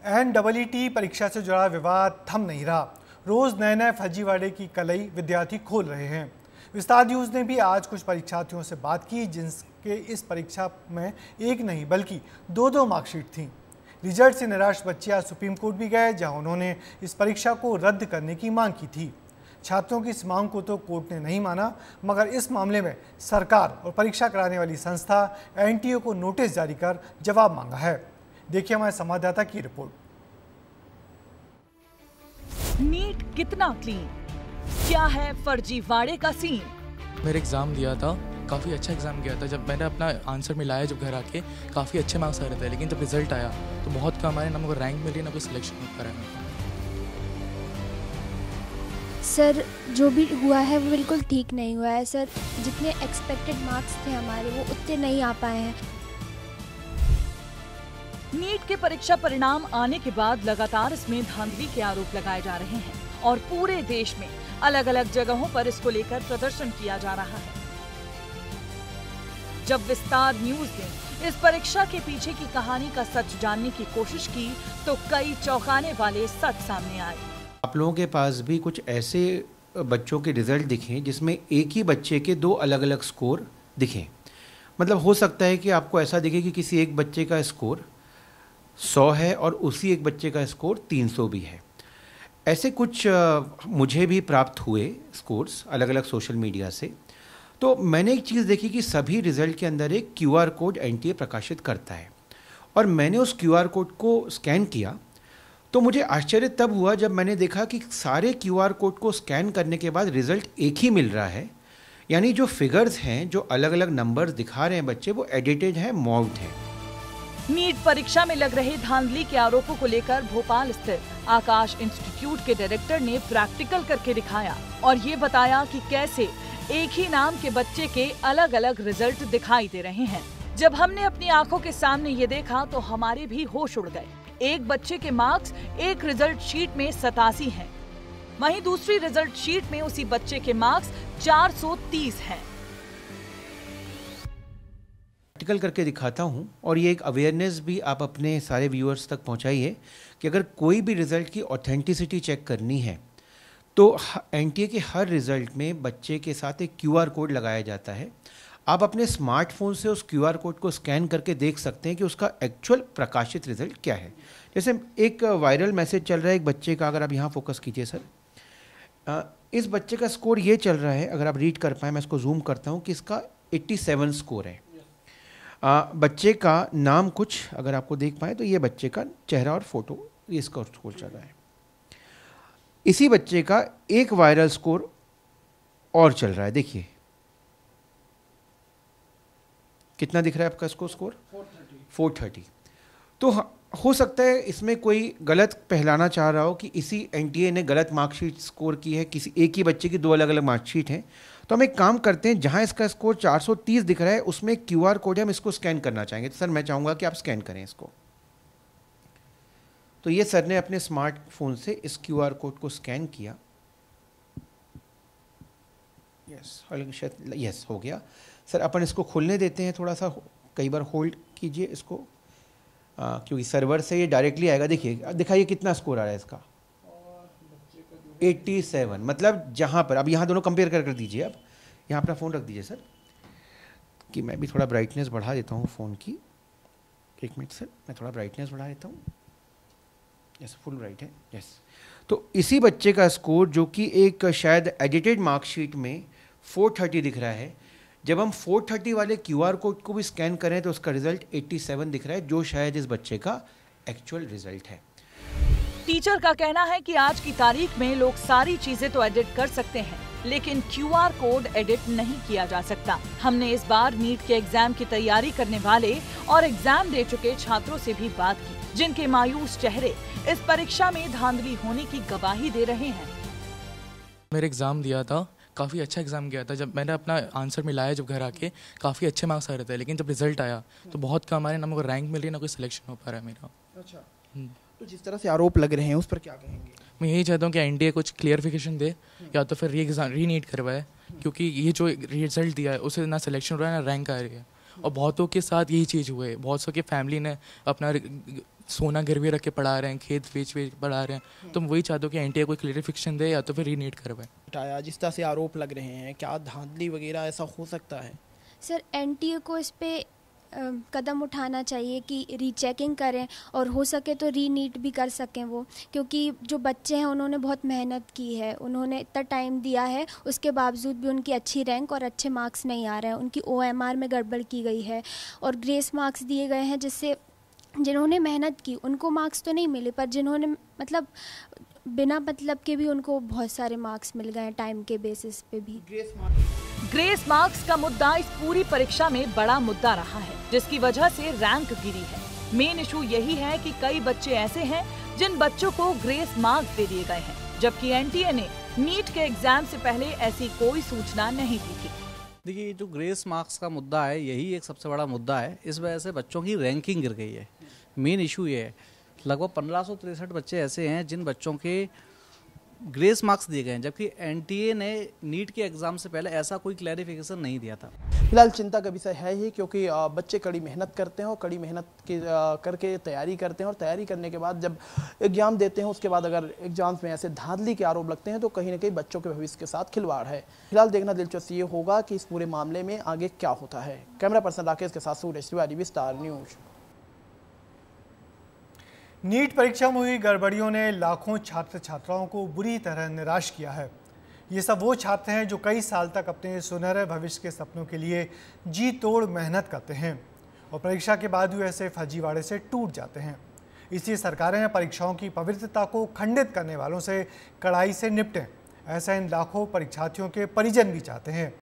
NEET परीक्षा से जुड़ा विवाद थम नहीं रहा। रोज नए नए फर्जीवाड़े की कलई विद्यार्थी खोल रहे हैं। विस्तार न्यूज़ ने भी आज कुछ परीक्षार्थियों से बात की जिनके इस परीक्षा में एक नहीं बल्कि दो मार्कशीट थीं। रिजल्ट से निराश बच्चे आज सुप्रीम कोर्ट भी गए, जहां उन्होंने इस परीक्षा को रद्द करने की मांग की थी। छात्रों की इस मांग को तो कोर्ट ने नहीं माना, मगर इस मामले में सरकार और परीक्षा कराने वाली संस्था NTA को नोटिस जारी कर जवाब मांगा है। देखिए हमारे संवाददाता की रिपोर्ट। नीट कितना क्लीन, क्या है फर्जीवाड़े का सीन? मेरे एग्ज़ाम दिया था, काफ़ी अच्छा एग्ज़ाम किया था। जब मैंने अपना आंसर मिलाया जब घर आके, काफ़ी अच्छे मार्क्स आ रहे थे, लेकिन जब रिजल्ट आया तो बहुत कम आए, ना मुझे रैंक मिली ना कोई सिलेक्शन हो पा रहा है। सर जो भी हुआ है वो बिल्कुल ठीक नहीं हुआ है सर। जितने एक्सपेक्टेड मार्क्स थे हमारे वो उतने नहीं आ पाए हैं। नीट के परीक्षा परिणाम आने के बाद लगातार इसमें धांधली के आरोप लगाए जा रहे हैं और पूरे देश में अलग अलग जगहों पर इसको लेकर प्रदर्शन किया जा रहा है। जब विस्तार न्यूज़ ने इस परीक्षा के पीछे की कहानी का सच जानने की कोशिश की तो कई चौंकाने वाले सच सामने आए। आप लोगों के पास भी कुछ ऐसे बच्चों के रिजल्ट दिखे जिसमें एक ही बच्चे के दो अलग अलग स्कोर दिखे। मतलब हो सकता है कि आपको ऐसा दिखे कि किसी एक बच्चे का स्कोर 100 है और उसी एक बच्चे का स्कोर 300 भी है। ऐसे कुछ मुझे भी प्राप्त हुए स्कोर्स अलग अलग सोशल मीडिया से। तो मैंने एक चीज़ देखी कि सभी रिज़ल्ट के अंदर एक QR कोड NTA प्रकाशित करता है, और मैंने उस QR कोड को स्कैन किया तो मुझे आश्चर्य तब हुआ जब मैंने देखा कि सारे QR कोड को स्कैन करने के बाद रिज़ल्ट एक ही मिल रहा है। यानी जो फिगर्स हैं, जो अलग अलग नंबर्स दिखा रहे हैं बच्चे, वो एडिटेड हैं, मॉर्फ्ड हैं। नीट परीक्षा में लग रहे धांधली के आरोपों को लेकर भोपाल स्थित आकाश इंस्टीट्यूट के डायरेक्टर ने प्रैक्टिकल करके दिखाया और ये बताया कि कैसे एक ही नाम के बच्चे के अलग अलग रिजल्ट दिखाई दे रहे हैं। जब हमने अपनी आंखों के सामने ये देखा तो हमारे भी होश उड़ गए। एक बच्चे के मार्क्स एक रिजल्ट शीट में 87 हैं, वहीं दूसरी रिजल्ट शीट में उसी बच्चे के मार्क्स 430 हैं। प्रैक्टिकल करके दिखाता हूं, और ये एक अवेयरनेस भी आप अपने सारे व्यूअर्स तक पहुंचाइए कि अगर कोई भी रिज़ल्ट की ऑथेंटिसिटी चेक करनी है तो NTA के हर रिज़ल्ट में बच्चे के साथ एक QR कोड लगाया जाता है। आप अपने स्मार्टफोन से उस QR कोड को स्कैन करके देख सकते हैं कि उसका एक्चुअल प्रकाशित रिज़ल्ट क्या है। जैसे एक वायरल मैसेज चल रहा है एक बच्चे का, अगर आप यहाँ फोकस कीजिए सर। इस बच्चे का स्कोर ये चल रहा है, अगर आप रीड कर पाएँ, मैं इसको जूम करता हूँ, कि इसका 87 स्कोर है। बच्चे का नाम कुछ अगर आपको देख पाए तो ये बच्चे का चेहरा और फोटो, ये इसका स्कोर चल रहा है। इसी बच्चे का एक वायरल स्कोर और चल रहा है, देखिए कितना दिख रहा है आपका स्कोर 430। तो हो सकता है इसमें कोई गलत फैलाना चाह रहा हो कि इसी NTA ने गलत मार्कशीट स्कोर की है, किसी एक ही बच्चे की दो अलग अलग मार्कशीट हैं। तो हम एक काम करते हैं, जहां इसका स्कोर 430 दिख रहा है उसमें एक QR कोड है, हम इसको स्कैन करना चाहेंगे। तो सर मैं चाहूँगा कि आप स्कैन करें इसको। तो ये सर ने अपने स्मार्टफोन से इस QR कोड को स्कैन किया। यस हो गया। सर अपन इसको खोलने देते हैं, थोड़ा सा कई बार होल्ड कीजिए इसको, क्योंकि सर्वर से ये डायरेक्टली आएगा। देखिए दिखाइए कितना स्कोर आ रहा है इसका, 87। मतलब जहाँ पर अब यहाँ दोनों कंपेयर कर दीजिए। अब यहाँ अपना फ़ोन रख दीजिए सर, कि मैं भी थोड़ा ब्राइटनेस बढ़ा देता हूँ फ़ोन की। एक मिनट सर, मैं थोड़ा ब्राइटनेस बढ़ा देता हूँ। यस फुल ब्राइट है। यस, तो इसी बच्चे का स्कोर जो कि एक शायद एडिटेड मार्कशीट में 430 दिख रहा है, जब हम 430 वाले QR कोड को भी स्कैन करें तो उसका रिजल्ट 87 दिख रहा है, जो शायद इस बच्चे का एक्चुअल रिजल्ट है। टीचर का कहना है कि आज की तारीख में लोग सारी चीजें तो एडिट कर सकते हैं, लेकिन QR कोड एडिट नहीं किया जा सकता। हमने इस बार नीट के एग्जाम की तैयारी करने वाले और एग्जाम दे चुके छात्रों से भी बात की, जिनके मायूस चेहरे इस परीक्षा में धांधली होने की गवाही दे रहे हैं। मेरे एग्ज़ाम दिया था, काफ़ी अच्छा एग्ज़ाम किया था। जब मैंने अपना आंसर मिलाया जब घर आके, काफ़ी अच्छे मार्क्स आ रहे थे, लेकिन जब रिजल्ट आया तो बहुत कम आए, ना मुझे रैंक मिली ना कोई सिलेक्शन हो पा रहा है मेरा। अच्छा, तो जिस तरह से आरोप लग रहे हैं उस पर क्या कहेंगे? मैं यही चाहता हूँ कि NTA कुछ क्लियरिफिकेशन दे, या तो फिर रीनीट करवाए, क्योंकि ये जो रिजल्ट दिया है उससे ना सिलेक्शन हो रहा है ना रैंक आ रही है। और बहुतों के साथ यही चीज़ हुई है, बहुत सौ की फैमिली ने अपना सोना गिरवी रख के पढ़ा रहे हैं, खेत बेच पढ़ा रहे हैं। तो मैं वही चाहता हूँ कि एनटीए कोई क्लियरिफिकेशन दे या तो फिर रीनीट करवाए। हटाया जिस तरह से आरोप लग रहे हैं, क्या धांधली वगैरह ऐसा हो सकता है? सर एनटीए को इस पे कदम उठाना चाहिए कि रीचेकिंग करें और हो सके तो रीनीट भी कर सकें वो, क्योंकि जो बच्चे हैं उन्होंने बहुत मेहनत की है, उन्होंने इतना टाइम दिया है, उसके बावजूद भी उनकी अच्छी रैंक और अच्छे मार्क्स नहीं आ रहे हैं। उनकी ओएमआर में गड़बड़ की गई है और ग्रेस मार्क्स दिए गए हैं, जिससे जिन्होंने मेहनत की उनको मार्क्स तो नहीं मिले, पर जिन्होंने मतलब बिना मतलब के भी उनको बहुत सारे मार्क्स मिल गए हैं टाइम के बेसिस पे भी। ग्रेस मार्क्स का मुद्दा इस पूरी परीक्षा में बड़ा मुद्दा रहा है, जिसकी वजह से रैंक गिरी है। मेन इशू यही है कि कई बच्चे ऐसे हैं जिन बच्चों को ग्रेस मार्क्स दे दिए गए हैं, जबकि एनटीए ने नीट के एग्जाम से पहले ऐसी कोई सूचना नहीं दी थी। देखिए, जो ग्रेस मार्क्स का मुद्दा है यही एक सबसे बड़ा मुद्दा है। इस वजह से बच्चों की रैंकिंग गिर गई है। मेन इशू ये है, लगभग 1563 बच्चे ऐसे हैं जिन बच्चों के ग्रेस मार्क्स दिए गए हैं, जबकि एनटीए ने नीट के एग्जाम से पहले ऐसा कोई क्लैरिफिकेशन नहीं दिया था। फिलहाल चिंता का विषय है ही, क्योंकि बच्चे कड़ी मेहनत करते हैं और कड़ी मेहनत करके तैयारी करते हैं, और तैयारी करने के बाद जब एग्जाम देते हैं उसके बाद अगर एग्जाम्स में ऐसे धांधली के आरोप लगते हैं तो कहीं ना कहीं बच्चों के भविष्य के साथ खिलवाड़ है। फिलहाल देखना दिलचस्प ये होगा कि इस पूरे मामले में आगे क्या होता है। कैमरा पर्सन राकेश के साथ सूरज तिवारी, विस्तार न्यूज। नीट परीक्षा में हुई गड़बड़ियों ने लाखों छात्र छात्राओं को बुरी तरह निराश किया है। ये सब वो छात्र हैं जो कई साल तक अपने सुनहरे भविष्य के सपनों के लिए जी तोड़ मेहनत करते हैं और परीक्षा के बाद भी ऐसे फर्जीवाड़े से टूट जाते हैं। इसलिए सरकारें परीक्षाओं की पवित्रता को खंडित करने वालों से कड़ाई से निपटें, ऐसा इन लाखों परीक्षार्थियों के परिजन भी चाहते हैं।